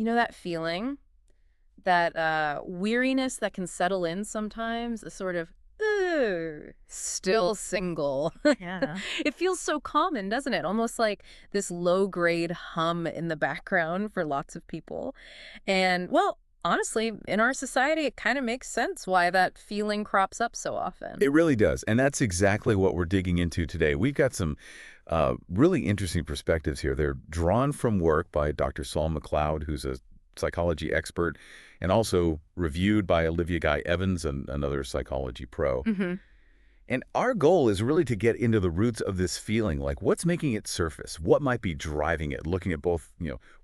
You know that feeling? That weariness that can settle in sometimes? A sort of, "Ugh, still single." Yeah. It feels so common, doesn't it? Almost like this low-grade hum in the background for lots of people. And, well, honestly, in our society, it kind of makes sense why that feeling crops up so often. It really does, and that's exactly what we're digging into today. We've got some really interesting perspectives here. They're drawn from work by Dr. Saul McLeod, who's a psychology expert, and also reviewed by Olivia Guy-Evans, another psychology pro. Hmm. And our goal is really to get into the roots of this feeling, like what's making it surface, what might be driving it, looking at both,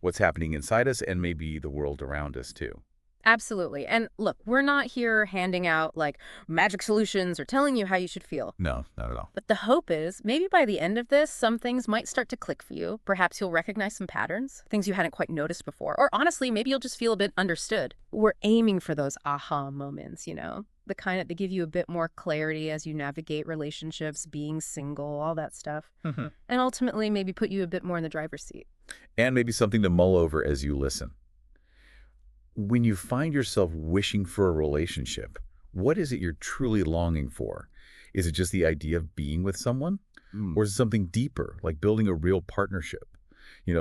what's happening inside us and maybe the world around us too. Absolutely. And look, we're not here handing out like magic solutions or telling you how you should feel. No, not at all. But the hope is maybe by the end of this, some things might start to click for you. Perhaps you'll recognize some patterns, things you hadn't quite noticed before. Or honestly, maybe you'll just feel a bit understood. We're aiming for those aha moments, the kind that give you a bit more clarity as you navigate relationships, being single, all that stuff. Mhm. And ultimately, maybe put you a bit more in the driver's seat. And maybe something to mull over as you listen. When you find yourself wishing for a relationship, what is it you're truly longing for? Is it just the idea of being with someone? Or is it something deeper, like building a real partnership?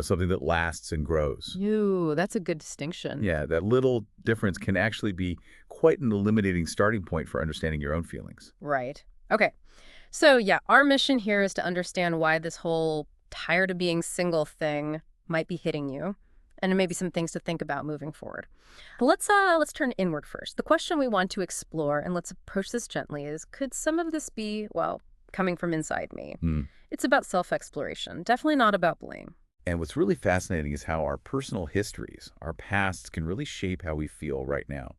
Something that lasts and grows. Ooh, that's a good distinction. Yeah, that little difference can actually be quite an eliminating starting point for understanding your own feelings. Right. Okay. So, yeah, our mission here is to understand why this whole tired of being single thing might be hitting you, and maybe some things to think about moving forward. Let's turn inward first. The question we want to explore, and let's approach this gently, is could some of this be, well, coming from inside me? Hmm. It's about self-exploration, definitely not about blame. And what's really fascinating is how our personal histories, our pasts, can really shape how we feel right now.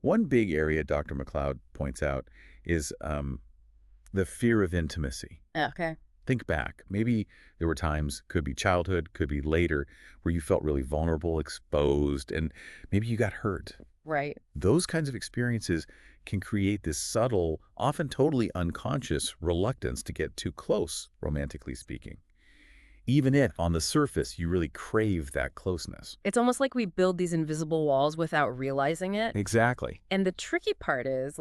One big area Dr. McLeod points out is the fear of intimacy. Okay. Think back. Maybe there were times, could be childhood, could be later, where you felt really vulnerable, exposed, and maybe you got hurt. Right. Those kinds of experiences can create this subtle, often totally unconscious reluctance to get too close, romantically speaking, even if on the surface you really crave that closeness. It's almost like we build these invisible walls without realizing it. Exactly. And the tricky part is,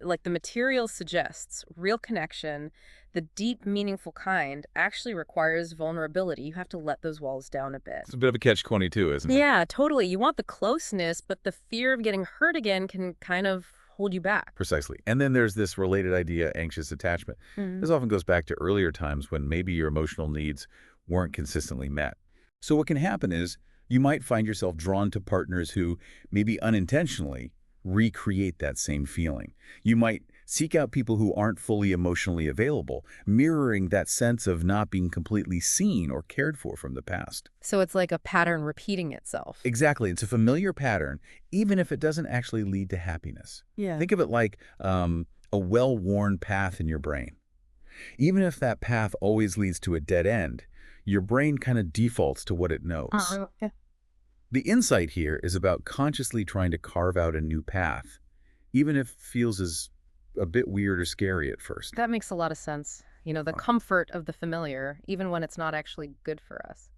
like the material suggests, real connection, the deep, meaningful kind, actually requires vulnerability. You have to let those walls down a bit. It's a bit of a catch-22, isn't it? Yeah, totally. You want the closeness, but the fear of getting hurt again can kind of hold you back. Precisely. And then there's this related idea, anxious attachment. Mhm. This often goes back to earlier times when maybe your emotional needs weren't consistently met. So what can happen is you might find yourself drawn to partners who maybe unintentionally recreate that same feeling. You might seek out people who aren't fully emotionally available, mirroring that sense of not being completely seen or cared for from the past. So it's like a pattern repeating itself. Exactly. It's a familiar pattern, even if it doesn't actually lead to happiness. Yeah. Think of it like a well-worn path in your brain. Even if that path always leads to a dead end, your brain kind of defaults to what it knows. Yeah. The insight here is about consciously trying to carve out a new path, even if it feels as a bit weird or scary at first. That makes a lot of sense. The comfort of the familiar, even when it's not actually good for us.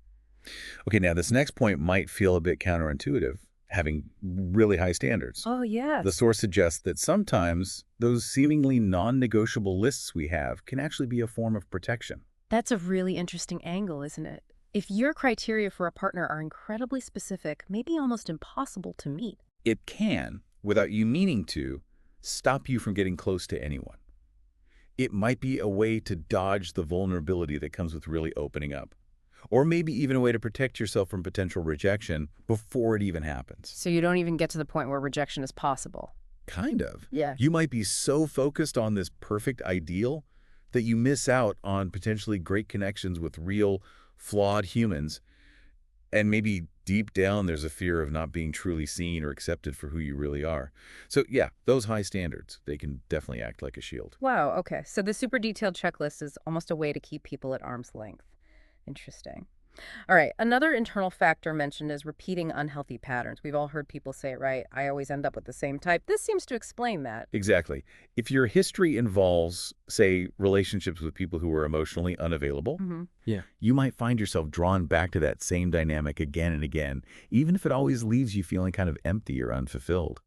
Okay, now this next point might feel a bit counterintuitive, having really high standards. Oh, The yes. source suggests that sometimes those seemingly non-negotiable lists we have can actually be a form of protection. That's a really interesting angle, isn't it? If your criteria for a partner are incredibly specific, maybe almost impossible to meet. It can, without you meaning to, stop you from getting close to anyone. It might be a way to dodge the vulnerability that comes with really opening up. Or maybe even a way to protect yourself from potential rejection before it even happens. So you don't even get to the point where rejection is possible. Kind of. Yeah. You might be so focused on this perfect ideal that you miss out on potentially great connections with real, flawed humans. And maybe deep down, there's a fear of not being truly seen or accepted for who you really are. So yeah, those high standards, they can definitely act like a shield. Wow, okay. So the super detailed checklist is almost a way to keep people at arm's length. Interesting. All right. Another internal factor mentioned is repeating unhealthy patterns. We've all heard people say it, right? I always end up with the same type. This seems to explain that. Exactly. If your history involves, say, relationships with people who are emotionally unavailable, Hmm. you might find yourself drawn back to that same dynamic again and again, even if it always leaves you feeling kind of empty or unfulfilled.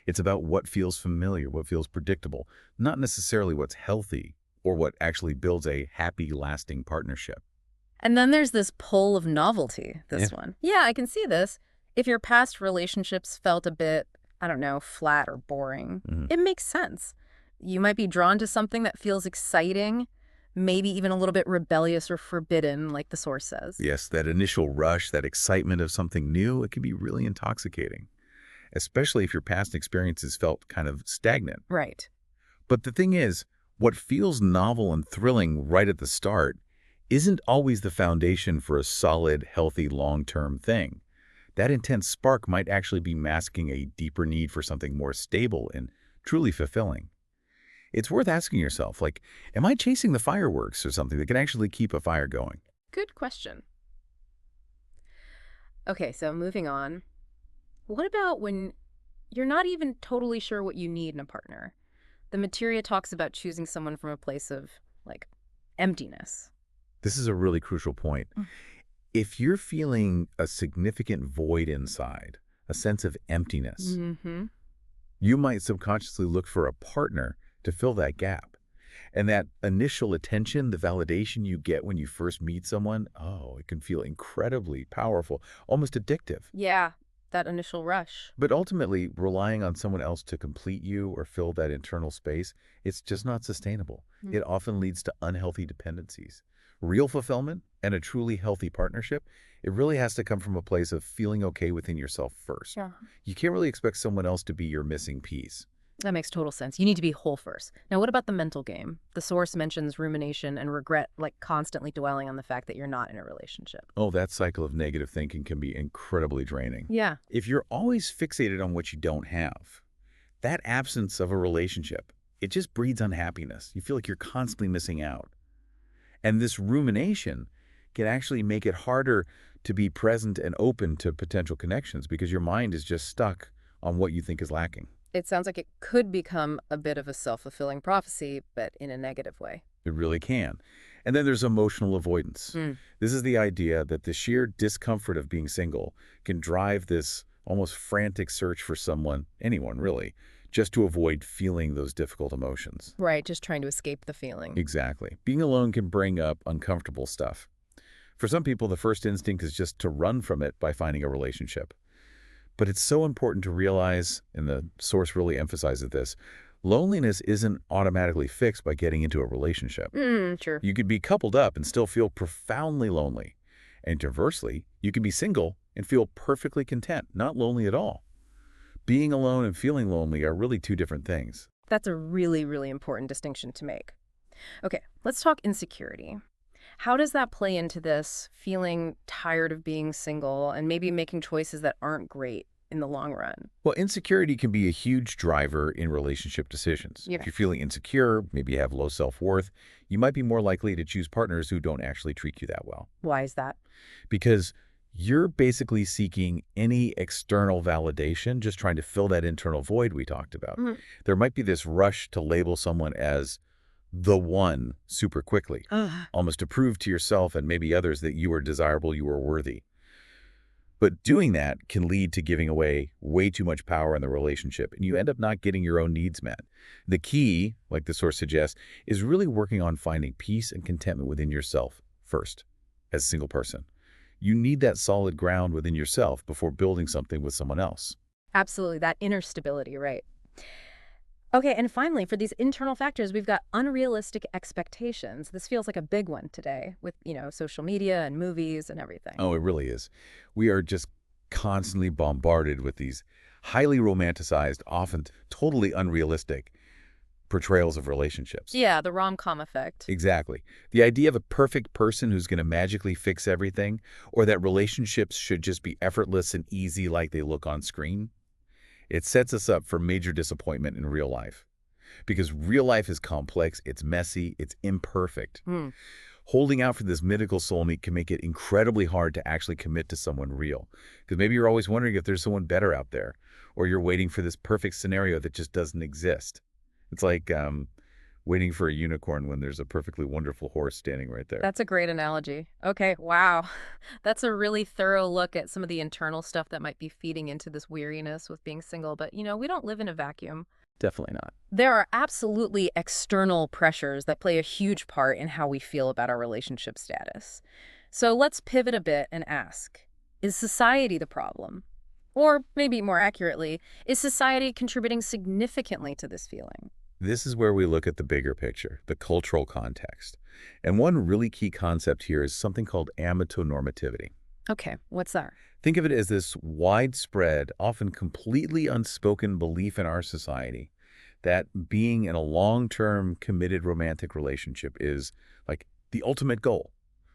It's about what feels familiar, what feels predictable, not necessarily what's healthy or what actually builds a happy, lasting partnership. And then there's this pull of novelty, Yeah. this one. Yeah, I can see this. If your past relationships felt a bit, I don't know, flat or boring, Mhm. it makes sense. You might be drawn to something that feels exciting, maybe even a little bit rebellious or forbidden, like the source says. Yes, that initial rush, that excitement of something new, it can be really intoxicating, especially if your past experiences felt kind of stagnant. Right. But the thing is, what feels novel and thrilling right at the start isn't always the foundation for a solid, healthy, long-term thing. That intense spark might actually be masking a deeper need for something more stable and truly fulfilling. It's worth asking yourself, like, am I chasing the fireworks or something that can actually keep a fire going? Good question. Okay, so moving on. What about when you're not even totally sure what you need in a partner? The materia talks about choosing someone from a place of, like, emptiness. This is a really crucial point. If you're feeling a significant void inside, a sense of emptiness, Mm-hmm. you might subconsciously look for a partner to fill that gap. And that initial attention, the validation you get when you first meet someone, oh, it can feel incredibly powerful, almost addictive. Yeah, that initial rush. But ultimately, relying on someone else to complete you or fill that internal space, it's just not sustainable. Mm. It often leads to unhealthy dependencies. Real fulfillment and a truly healthy partnership, it really has to come from a place of feeling okay within yourself first. Yeah. You can't really expect someone else to be your missing piece. That makes total sense. You need to be whole first. Now, what about the mental game? The source mentions rumination and regret, like constantly dwelling on the fact that you're not in a relationship. Oh, that cycle of negative thinking can be incredibly draining. Yeah. If you're always fixated on what you don't have, that absence of a relationship, it just breeds unhappiness. You feel like you're constantly missing out. And this rumination can actually make it harder to be present and open to potential connections because your mind is just stuck on what you think is lacking. It sounds like it could become a bit of a self-fulfilling prophecy, but in a negative way. It really can. And then there's emotional avoidance. Mm. This is the idea that the sheer discomfort of being single can drive this almost frantic search for someone, anyone really, just to avoid feeling those difficult emotions. Right, just trying to escape the feeling. Exactly. Being alone can bring up uncomfortable stuff. For some people, the first instinct is just to run from it by finding a relationship. But it's so important to realize, and the source really emphasizes this, loneliness isn't automatically fixed by getting into a relationship. Sure. You could be coupled up and still feel profoundly lonely. And conversely, you can be single and feel perfectly content, not lonely at all. Being alone and feeling lonely are really two different things. That's a really, really important distinction to make. Okay, let's talk insecurity. How does that play into this feeling tired of being single and maybe making choices that aren't great in the long run? Well, insecurity can be a huge driver in relationship decisions. Yeah. If you're feeling insecure, maybe you have low self-worth, you might be more likely to choose partners who don't actually treat you that well. Why is that? Because you're basically seeking any external validation, just trying to fill that internal void we talked about. Mhm. There might be this rush to label someone as the one super quickly, Ugh. almost to prove to yourself and maybe others that you are desirable, you are worthy. But doing that can lead to giving away way too much power in the relationship, and you end up not getting your own needs met. The key, like the source suggests, is really working on finding peace and contentment within yourself first, as a single person. You need that solid ground within yourself before building something with someone else. Absolutely, that inner stability, right? Okay, and finally, for these internal factors, we've got unrealistic expectations. This feels like a big one today with, social media and movies and everything. Oh, it really is. We are just constantly bombarded with these highly romanticized, often totally unrealistic portrayals of relationships. Yeah, the rom-com effect. Exactly. The idea of a perfect person who's going to magically fix everything, or that relationships should just be effortless and easy like they look on screen, it sets us up for major disappointment in real life. Because real life is complex, it's messy, it's imperfect. Hmm. Holding out for this mythical soulmate can make it incredibly hard to actually commit to someone real. Because maybe you're always wondering if there's someone better out there, or you're waiting for this perfect scenario that just doesn't exist. It's like waiting for a unicorn when there's a perfectly wonderful horse standing right there. That's a great analogy. Okay, wow. That's a really thorough look at some of the internal stuff that might be feeding into this weariness with being single. But, we don't live in a vacuum. Definitely not. There are absolutely external pressures that play a huge part in how we feel about our relationship status. So let's pivot a bit and ask, is society the problem? Or maybe more accurately, is society contributing significantly to this feeling? This is where we look at the bigger picture, the cultural context. And one really key concept here is something called amatonormativity. Okay, what's that? Think of it as this widespread, often completely unspoken belief in our society that being in a long-term committed romantic relationship is like the ultimate goal,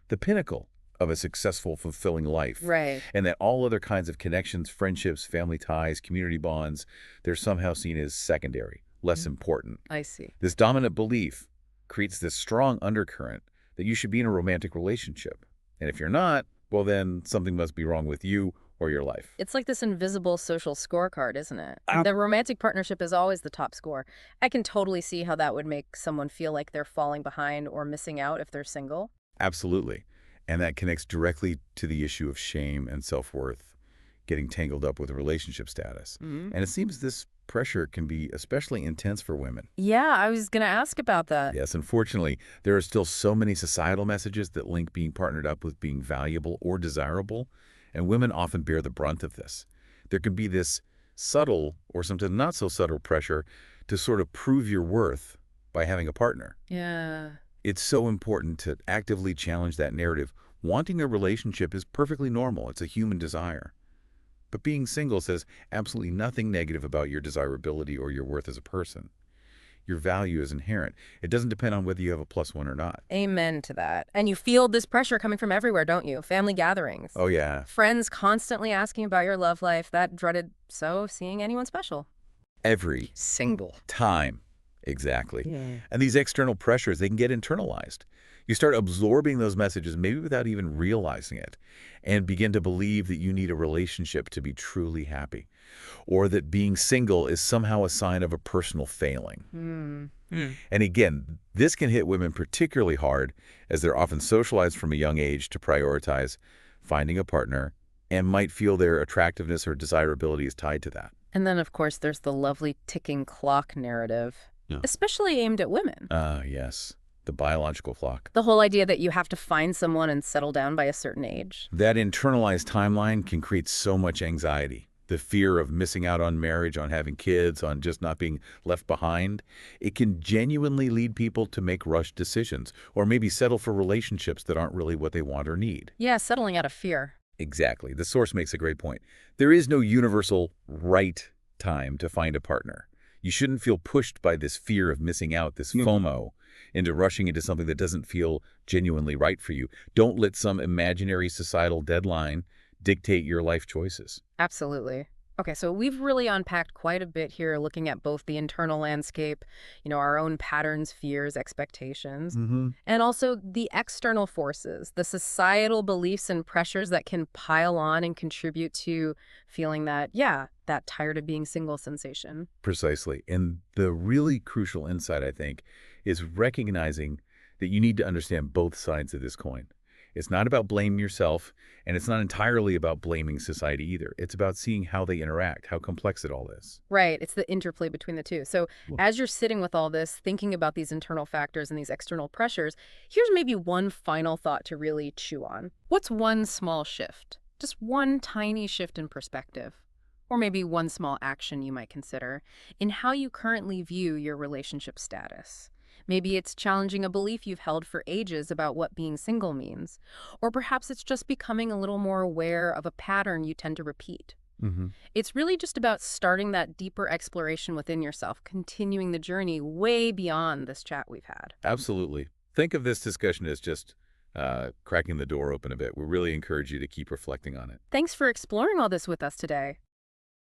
the pinnacle of a successful, fulfilling life. Right. And that all other kinds of connections, friendships, family ties, community bonds, they're somehow seen as secondary, less important. I see. This dominant belief creates this strong undercurrent that you should be in a romantic relationship. And if you're not, well, then something must be wrong with you or your life. It's like this invisible social scorecard, isn't it? Ow. The romantic partnership is always the top score. I can totally see how that would make someone feel like they're falling behind or missing out if they're single. Absolutely. And that connects directly to the issue of shame and self-worth, getting tangled up with relationship status. Mm-hmm. And it seems this pressure can be especially intense for women. Yeah, I was going to ask about that. Yes, unfortunately, there are still so many societal messages that link being partnered up with being valuable or desirable, and women often bear the brunt of this. There can be this subtle or sometimes not so subtle pressure to sort of prove your worth by having a partner. Yeah. It's so important to actively challenge that narrative. Wanting a relationship is perfectly normal. It's a human desire. But being single says absolutely nothing negative about your desirability or your worth as a person. Your value is inherent. It doesn't depend on whether you have a +1 or not. Amen to that. And you feel this pressure coming from everywhere, don't you? Family gatherings. Oh, yeah. Friends constantly asking about your love life, that dreaded seeing anyone special. Every Single. time. Exactly. Yeah. And these external pressures, they can get internalized. You start absorbing those messages, maybe without even realizing it, and begin to believe that you need a relationship to be truly happy, or that being single is somehow a sign of a personal failing. And again, this can hit women particularly hard as they're often socialized from a young age to prioritize finding a partner and might feel their attractiveness or desirability is tied to that. And then, of course, there's the lovely ticking clock narrative, especially aimed at women. Yes. The biological clock. The whole idea that you have to find someone and settle down by a certain age. That internalized timeline can create so much anxiety. The fear of missing out on marriage, on having kids, on just not being left behind. It can genuinely lead people to make rushed decisions or maybe settle for relationships that aren't really what they want or need. Yeah, settling out of fear. Exactly. The source makes a great point. There is no universal right time to find a partner. You shouldn't feel pushed by this fear of missing out, this FOMO, into rushing into something that doesn't feel genuinely right for you. Don't let some imaginary societal deadline dictate your life choices. Absolutely. Okay, so we've really unpacked quite a bit here, looking at both the internal landscape, our own patterns, fears, expectations, and also the external forces, the societal beliefs and pressures that can pile on and contribute to feeling that tired of being single sensation. Precisely. And the really crucial insight, I think, is recognizing that you need to understand both sides of this coin. It's not about blaming yourself, and it's not entirely about blaming society either. It's about seeing how they interact, how complex it all is. Right. It's the interplay between the two. So as you're sitting with all this, thinking about these internal factors and these external pressures, here's maybe one final thought to really chew on. What's one small shift? Just one tiny shift in perspective, or maybe one small action you might consider in how you currently view your relationship status. Maybe it's challenging a belief you've held for ages about what being single means. Or perhaps it's just becoming a little more aware of a pattern you tend to repeat. It's really just about starting that deeper exploration within yourself, continuing the journey way beyond this chat we've had. Absolutely. Think of this discussion as just cracking the door open a bit. We really encourage you to keep reflecting on it. Thanks for exploring all this with us today.